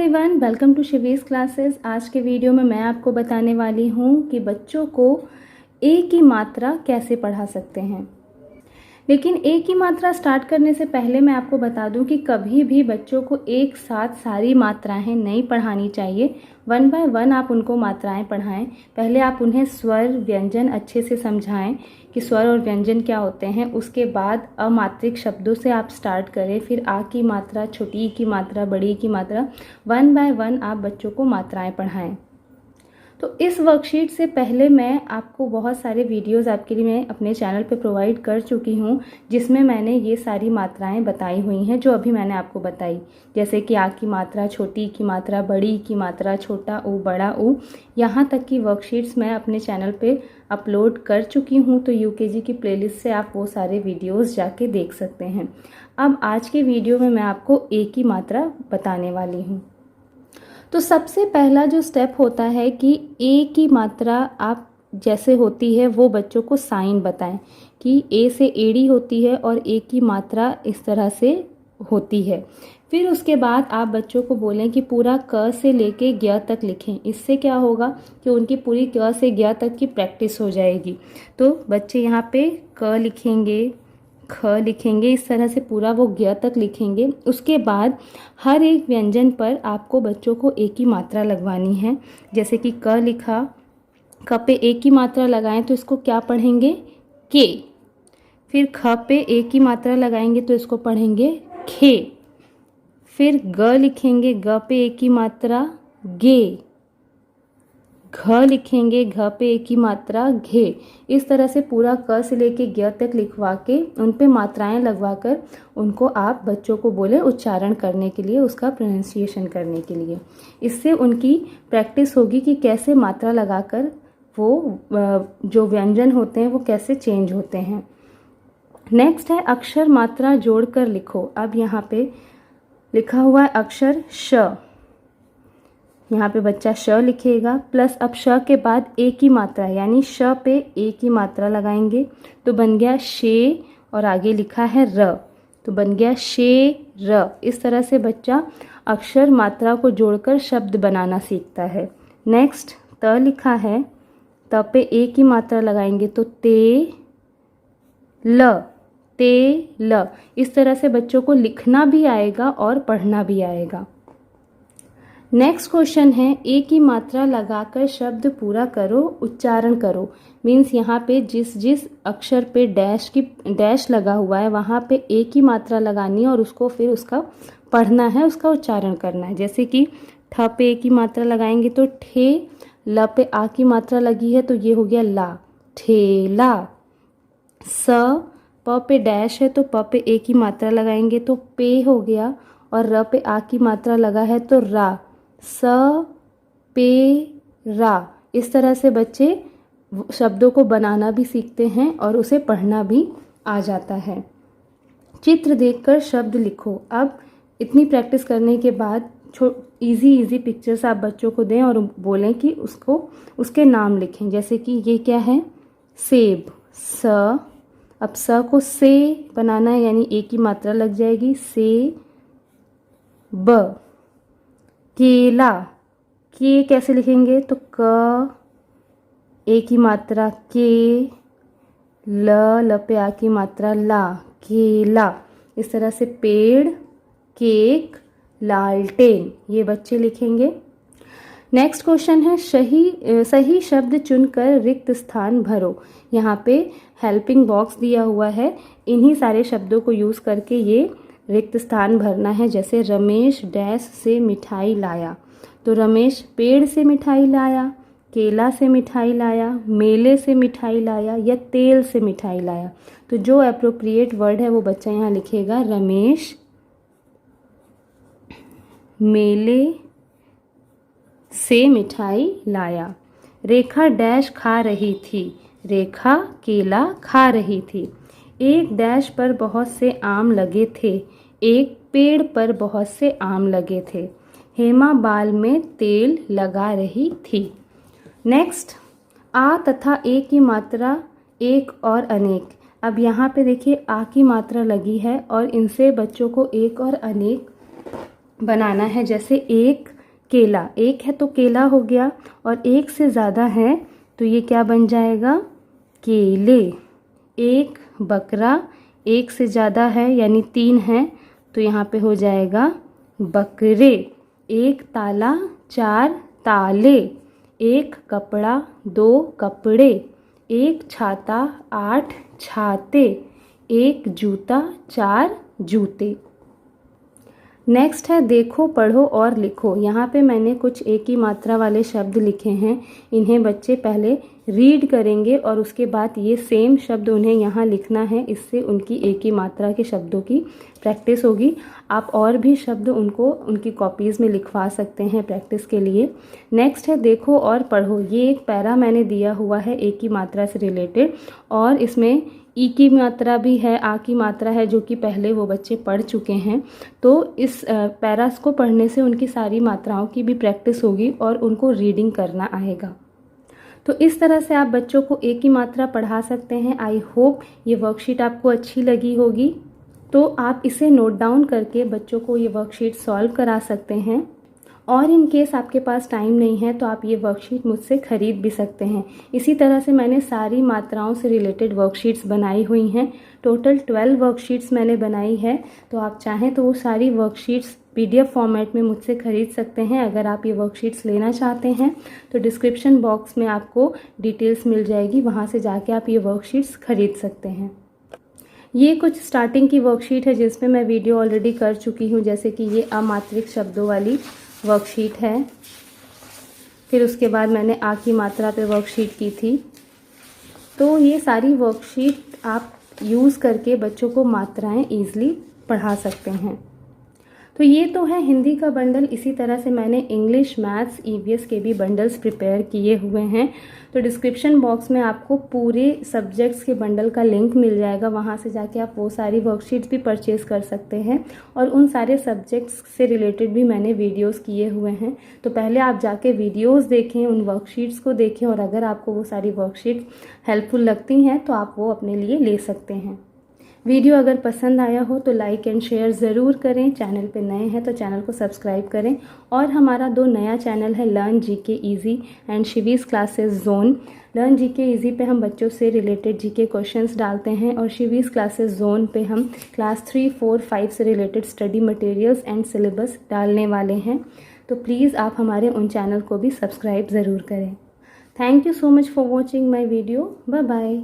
Everyone, welcome to Shivi's classes. आज के video में मैं आपको बताने वाली हूँ कि बच्चों को ए की मात्रा कैसे पढ़ा सकते हैं। लेकिन ए की मात्रा स्टार्ट करने से पहले मैं आपको बता दूं कि कभी भी बच्चों को एक साथ सारी मात्राएं नहीं पढ़ानी चाहिए। वन बाय वन आप उनको मात्राएं पढ़ाएं। पहले आप उन्हें स्वर व्यंजन अच्छे से समझाएं कि स्वर और व्यंजन क्या होते हैं। उसके बाद अमात्रिक शब्दों से आप स्टार्ट करें, फिर आ की मात्रा, छोटी ई की मात्रा, बड़ी ई की मात्रा, वन बाय वन आप बच्चों को मात्राएं पढ़ाएं। तो इस वर्कशीट से पहले मैं आपको बहुत सारे वीडियोस आपके लिए मैं अपने चैनल पे प्रोवाइड कर चुकी हूँ, जिसमें मैंने ये सारी मात्राएं बताई हुई हैं जो अभी मैंने आपको बताई, जैसे कि आ की मात्रा, छोटी की मात्रा, बड़ी की मात्रा, छोटा ऊ, बड़ा ऊ, यहाँ तक की वर्कशीट्स मैं अपने चैनल पे अपलोड कर चुकी हूँ। तो यूकेजी की प्लेलिस्ट से आप वो सारे वीडियोज़ जाके देख सकते हैं। अब आज के वीडियो में मैं आपको ए की मात्रा बताने वाली हूँ। तो सबसे पहला जो स्टेप होता है कि ए की मात्रा आप जैसे होती है वो बच्चों को साइन बताएं कि ए से एड़ी होती है और ए की मात्रा इस तरह से होती है। फिर उसके बाद आप बच्चों को बोलें कि पूरा क से लेके ज्ञ तक लिखें। इससे क्या होगा कि उनकी पूरी क से ज्ञ तक की प्रैक्टिस हो जाएगी। तो बच्चे यहाँ पे क लिखेंगे, ख लिखेंगे, इस तरह से पूरा वो ज्ञ तक लिखेंगे। उसके बाद हर एक व्यंजन पर आपको बच्चों को ए की मात्रा लगवानी है। जैसे कि क लिखा, क पे ए की मात्रा लगाएं तो इसको क्या पढ़ेंगे? के। फिर ख पे ए की मात्रा लगाएंगे तो इसको पढ़ेंगे खे। फिर ग लिखेंगे, ग पे ए की मात्रा गे। घ लिखेंगे, घ पे ए की मात्रा घे। इस तरह से पूरा क से लेके ज्ञ तक लिखवा के उन पे मात्राएं लगवा कर उनको आप बच्चों को बोले उच्चारण करने के लिए, उसका प्रोनाउंसिएशन करने के लिए। इससे उनकी प्रैक्टिस होगी कि कैसे मात्रा लगाकर वो जो व्यंजन होते हैं वो कैसे चेंज होते हैं। नेक्स्ट है अक्षर मात्रा जोड़कर लिखो। अब यहाँ पे लिखा हुआ है अक्षर श। यहाँ पे बच्चा श लिखेगा, प्लस अब श के बाद ए की मात्रा यानी श पे ए की मात्रा लगाएंगे तो बन गया शे, और आगे लिखा है र तो बन गया शे र। इस तरह से बच्चा अक्षर मात्रा को जोड़कर शब्द बनाना सीखता है। नेक्स्ट त लिखा है, त पे ए की मात्रा लगाएंगे तो ते ल, ते ल। इस तरह से बच्चों को लिखना भी आएगा और पढ़ना भी आएगा। नेक्स्ट क्वेश्चन है ए की मात्रा लगाकर शब्द पूरा करो, उच्चारण करो। मीन्स यहाँ पे जिस जिस अक्षर पे डैश लगा हुआ है वहाँ पे ए की मात्रा लगानी है और उसको फिर उसका पढ़ना है, उसका उच्चारण करना है। जैसे कि ठ पे ए की मात्रा लगाएंगे तो ठे, ल पे आ की मात्रा लगी है तो ये हो गया ला, ठेला। स प पे डैश है तो प पे ए की मात्रा लगाएंगे तो पे हो गया, और र पे आ की मात्रा लगा है तो रा, स पे रा। इस तरह से बच्चे शब्दों को बनाना भी सीखते हैं और उसे पढ़ना भी आ जाता है। चित्र देखकर शब्द लिखो। अब इतनी प्रैक्टिस करने के बाद इजी पिक्चर्स आप बच्चों को दें और बोलें कि उसको उसके नाम लिखें। जैसे कि ये क्या है? सेब, स। अब स को से बनाना है यानी ए की मात्रा लग जाएगी, से ब। केला, के कैसे लिखेंगे तो क, ए की मात्रा के, ल पे आ की मात्रा ला, केला। इस तरह से पेड़, केक, लालटेन, ये बच्चे लिखेंगे। नेक्स्ट क्वेश्चन है सही शब्द चुनकर रिक्त स्थान भरो। यहाँ पे हेल्पिंग बॉक्स दिया हुआ है, इन्हीं सारे शब्दों को यूज़ करके ये रिक्त स्थान भरना है। जैसे रमेश डैश से मिठाई लाया, तो रमेश पेड़ से मिठाई लाया, केला से मिठाई लाया, मेले से मिठाई लाया या तेल से मिठाई लाया। तो जो एप्रोप्रिएट वर्ड है वो बच्चा यहाँ लिखेगा, रमेश मेले से मिठाई लाया। रेखा डैश खा रही थी, रेखा केला खा रही थी। एक डैश पर बहुत से आम लगे थे, एक पेड़ पर बहुत से आम लगे थे। हेमा बाल में तेल लगा रही थी। नेक्स्ट आ तथा ए की मात्रा एक और अनेक। अब यहाँ पे देखिए आ की मात्रा लगी है और इनसे बच्चों को एक और अनेक बनाना है। जैसे एक केला, एक है तो केला हो गया, और एक से ज़्यादा है तो ये क्या बन जाएगा, केले। एक बकरा, एक से ज़्यादा है यानी 3 है तो यहाँ पे हो जाएगा बकरे। एक ताला, 4 ताले। एक कपड़ा, 2 कपड़े। एक छाता, 8 छाते। एक जूता, 4 जूते। नेक्स्ट है देखो, पढ़ो और लिखो। यहाँ पे मैंने कुछ एक ही मात्रा वाले शब्द लिखे हैं। इन्हें बच्चे पहले रीड करेंगे और उसके बाद ये सेम शब्द उन्हें यहाँ लिखना है। इससे उनकी एक ही मात्रा के शब्दों की प्रैक्टिस होगी। आप और भी शब्द उनको उनकी कॉपीज़ में लिखवा सकते हैं प्रैक्टिस के लिए। नेक्स्ट है देखो और पढ़ो। ये एक पैरा मैंने दिया हुआ है एक ही मात्रा से रिलेटेड, और इसमें ई की मात्रा भी है, आ की मात्रा है, जो कि पहले वो बच्चे पढ़ चुके हैं। तो इस पैरास को पढ़ने से उनकी सारी मात्राओं की भी प्रैक्टिस होगी और उनको रीडिंग करना आएगा। तो इस तरह से आप बच्चों को एक ही मात्रा पढ़ा सकते हैं। आई होप ये वर्कशीट आपको अच्छी लगी होगी। तो आप इसे नोट डाउन करके बच्चों को ये वर्कशीट सॉल्व करा सकते हैं, और इन केस आपके पास टाइम नहीं है तो आप ये वर्कशीट मुझसे ख़रीद भी सकते हैं। इसी तरह से मैंने सारी मात्राओं से रिलेटेड वर्कशीट्स बनाई हुई हैं। टोटल 12 वर्कशीट्स मैंने बनाई है। तो आप चाहें तो वो सारी वर्कशीट्स PDF फॉर्मेट में मुझसे ख़रीद सकते हैं। अगर आप ये वर्कशीट्स लेना चाहते हैं तो डिस्क्रिप्शन बॉक्स में आपको डिटेल्स मिल जाएगी, वहाँ से जाके आप ये वर्कशीट्स ख़रीद सकते हैं। ये कुछ स्टार्टिंग की वर्कशीट है जिसमें मैं वीडियो ऑलरेडी कर चुकी हूँ, जैसे कि ये अमात्रिक शब्दों वाली वर्कशीट है। फिर उसके बाद मैंने आ की मात्रा पे वर्कशीट की थी। तो ये सारी वर्कशीट आप यूज़ करके बच्चों को मात्राएं ईज़िली पढ़ा सकते हैं। तो ये तो है हिंदी का बंडल। इसी तरह से मैंने इंग्लिश, मैथ्स, EVS के भी बंडल्स प्रिपेयर किए हुए हैं। तो डिस्क्रिप्शन बॉक्स में आपको पूरे सब्जेक्ट्स के बंडल का लिंक मिल जाएगा, वहाँ से जाके आप वो सारी वर्कशीट्स भी परचेज़ कर सकते हैं। और उन सारे सब्जेक्ट्स से रिलेटेड भी मैंने वीडियोस किए हुए हैं। तो पहले आप जाके वीडियोस देखें, उन वर्कशीट्स को देखें, और अगर आपको वो सारी वर्कशीट हेल्पफुल लगती हैं तो आप वो अपने लिए ले सकते हैं। वीडियो अगर पसंद आया हो तो लाइक एंड शेयर ज़रूर करें। चैनल पे नए हैं तो चैनल को सब्सक्राइब करें। और हमारा 2 नया चैनल है, learn GK easy and Shivi's classes zone. Learn GK easy पे हम बच्चों से रिलेटेड GK क्वेश्चंस डालते हैं, और शिवीज़ क्लासेस जोन पे हम क्लास 3, 4, 5 से related study materials and syllabus डालने वाले हैं। तो प्लीज़ आप हमारे उन चैनल को भी सब्सक्राइब ज़रूर करें। Thank you so much for watching my video. Bye bye.